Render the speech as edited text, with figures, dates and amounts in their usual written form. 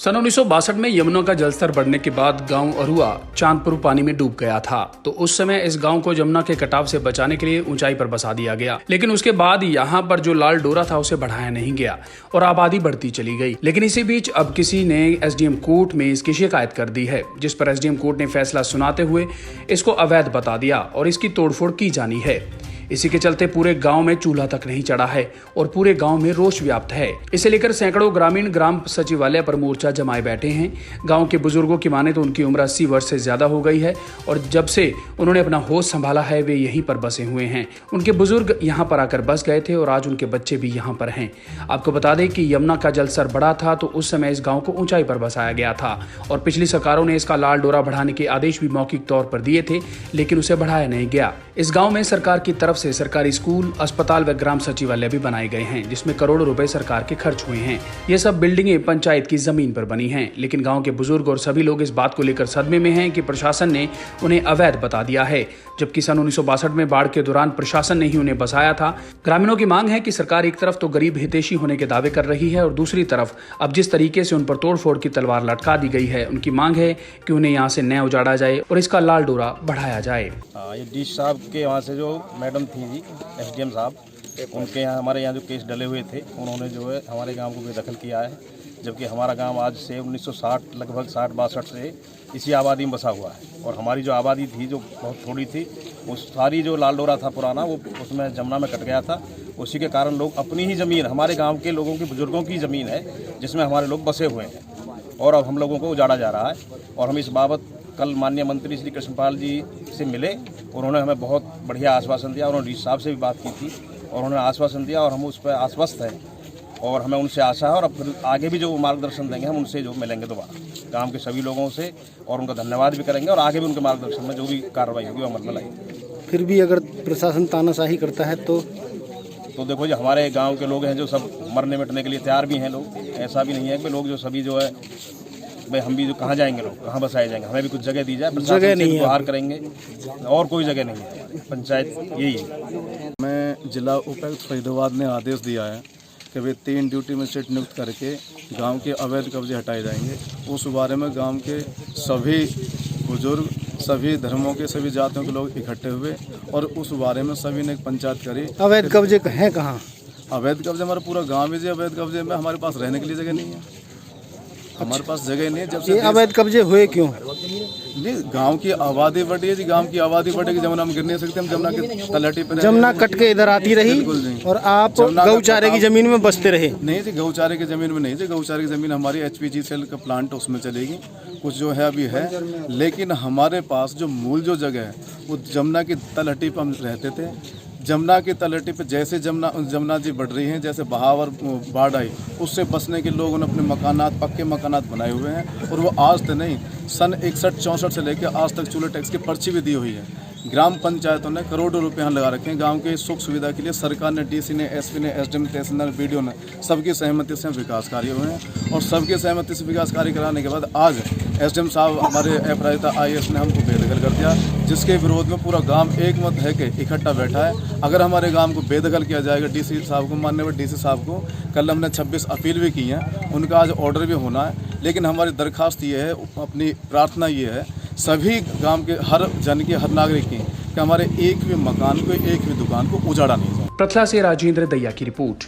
सन 1962 में यमुना का जलस्तर बढ़ने के बाद गांव अरुआ चांदपुर पानी में डूब गया था। तो उस समय इस गांव को यमुना के कटाव से बचाने के लिए ऊंचाई पर बसा दिया गया, लेकिन उसके बाद यहां पर जो लाल डोरा था उसे बढ़ाया नहीं गया और आबादी बढ़ती चली गई। लेकिन इसी बीच अब किसी ने एसडीएम कोर्ट में इसकी शिकायत कर दी है, जिस पर एसडीएम कोर्ट ने फैसला सुनाते हुए इसको अवैध बता दिया और इसकी तोड़फोड़ की जानी है। इसी के चलते पूरे गांव में चूल्हा तक नहीं चढ़ा है और पूरे गांव में रोष व्याप्त है। इसे लेकर सैकड़ों ग्रामीण ग्राम सचिवालय पर मोर्चा जमाए बैठे हैं। गांव के बुजुर्गों की माने तो उनकी उम्र 80 वर्ष से ज्यादा हो गई है और जब से उन्होंने अपना होश संभाला है वे यहीं पर बसे हुए हैं। उनके बुजुर्ग यहाँ पर आकर बस गए थे और आज उनके बच्चे भी यहाँ पर हैं। आपको बता दें कि यमुना का जलस्तर बढ़ा था तो उस समय इस गाँव को ऊंचाई पर बसाया गया था और पिछली सरकारों ने इसका लाल डोरा बढ़ाने के आदेश भी मौखिक तौर पर दिए थे, लेकिन उसे बढ़ाया नहीं गया। इस गाँव में सरकार की तरफ से सरकारी स्कूल, अस्पताल व ग्राम सचिवालय भी बनाए गए हैं, जिसमें करोड़ों रुपए सरकार के खर्च हुए हैं। ये सब बिल्डिंगें पंचायत की जमीन पर बनी हैं, लेकिन गांव के बुजुर्ग और सभी लोग इस बात को लेकर सदमे में हैं कि प्रशासन ने उन्हें अवैध बता दिया है, जबकि सन 1962 में बाढ़ के दौरान प्रशासन ने ही उन्हें बसाया था। ग्रामीणों की मांग है कि सरकार एक तरफ तो गरीब हितैषी होने के दावे कर रही है और दूसरी तरफ अब जिस तरीके से उन पर तोड़फोड़ की तलवार लटका दी गई है, उनकी मांग है कि उन्हें यहाँ से न उजाड़ा जाए और इसका लाल डोरा बढ़ाया जाए। ये डी साहब के वहाँ से जो मैडम थी जी, एसडीएम साहब, उनके यहाँ हमारे यहाँ जो केस डले हुए थे, उन्होंने जो है हमारे गांव को बेदखल किया है, जबकि हमारा गांव आज से 1960 लगभग 60-62 से इसी आबादी में बसा हुआ है और हमारी जो आबादी थी जो बहुत थोड़ी थी, उस सारी जो लाल डोरा था पुराना वो उसमें जमुना में कट गया था। उसी के कारण लोग अपनी ही ज़मीन, हमारे गाँव के लोगों की, बुजुर्गों की ज़मीन है जिसमें हमारे लोग बसे हुए हैं और अब हम लोगों को उजाड़ा जा रहा है। और हम इस बाबत कल माननीय मंत्री श्री कृष्णपाल जी से मिले, उन्होंने हमें बहुत बढ़िया आश्वासन दिया। उन्होंने डी साहब से भी बात की थी और उन्होंने आश्वासन दिया और हम उस पर आश्वस्त हैं और हमें उनसे आशा है और अब फिर आगे भी जो मार्गदर्शन देंगे हम उनसे जो मिलेंगे दोबारा गांव के सभी लोगों से और उनका धन्यवाद भी करेंगे और आगे भी उनके मार्गदर्शन में जो भी कार्रवाई होगी वो अमल में लाएंगे। फिर भी अगर प्रशासन तानाशाही करता है तो देखो जी, हमारे गाँव के लोग हैं जो सब मरने मिटने के लिए तैयार भी हैं लोग, ऐसा भी नहीं है कि लोग जो सभी जो है भाई हम भी जो कहाँ जाएंगे, लोग कहाँ बसाए जाएंगे, हमें भी कुछ जगह दी जाए, प्रशासन से गुहार करेंगे और कोई जगह नहीं है, पंचायत यही है। मैं जिला उपायुक्त फरीदाबाद ने आदेश दिया है कि वे 3 ड्यूटी मजिस्ट्रेट नियुक्त करके गांव के अवैध कब्जे हटाए जाएंगे। उस बारे में गांव के सभी बुजुर्ग, सभी धर्मों के, सभी जातियों के लोग इकट्ठे हुए और उस बारे में सभी ने एक पंचायत करी। अवैध कब्जे हैं कहाँ? अवैध कब्जे हमारा पूरा गाँव है जी। अवैध कब्जे में हमारे पास रहने के लिए जगह नहीं है, हमारे पास जगह नहीं है। जब से अवैध कब्जे हुए क्यों? जी, गांव की आबादी बढ़ी है जी, गांव की आबादी बढ़ेगी, जमुना में गिर नहीं सकते हम। जमुना की तलहटी पर जमुना कट के इधर आती रही और आप गौचारे की जमीन में बसते रहे? नहीं जी, गौचारे की जमीन में नहीं जी, गौचारे की जमीन हमारी एचपीजी सेल का प्लांट उसमें चलेगी, कुछ जो है अभी है, लेकिन हमारे पास जो मूल जो जगह है वो जमुना की तलहटी पर हम रहते थे। जमुना की तलहटी पे जैसे जमुना जी बढ़ रही हैं, जैसे बहाव और बाढ़ आई, उससे बचने के लोगों ने अपने मकानात, पक्के मकानात बनाए हुए हैं और वो आज तक नहीं, सन 61-64 से लेकर आज तक चूल्हे टैक्स की पर्ची भी दी हुई है। ग्राम पंचायतों ने करोड़ों रुपए यहाँ लगा रखे हैं गांव के सुख सुविधा के लिए। सरकार ने, डीसी ने, एसपी ने, एसडीएम, तहसीलदार, बीडीओ ने सबकी सहमति से विकास कार्य हुए हैं और सबकी सहमति से विकास कार्य कराने के बाद आज एसडीएम साहब हमारे अपराजिता आईएएस ने हमको बेदखल कर दिया, जिसके विरोध में पूरा गांव एक मत है कि इकट्ठा बैठा है। अगर हमारे गांव को बेदखल किया जाएगा, डीसी साहब को, माननीय डीसी साहब को कल हमने 26 अपील भी की हैं, उनका आज ऑर्डर भी होना है। लेकिन हमारी दरख्वास्त ये है, अपनी प्रार्थना ये है सभी गांव के हर जन की, हर नागरिक की, कि हमारे एक भी मकान को, एक भी दुकान को उजाड़ा नहीं जाए। प्रथला से राजेंद्र दैया की रिपोर्ट।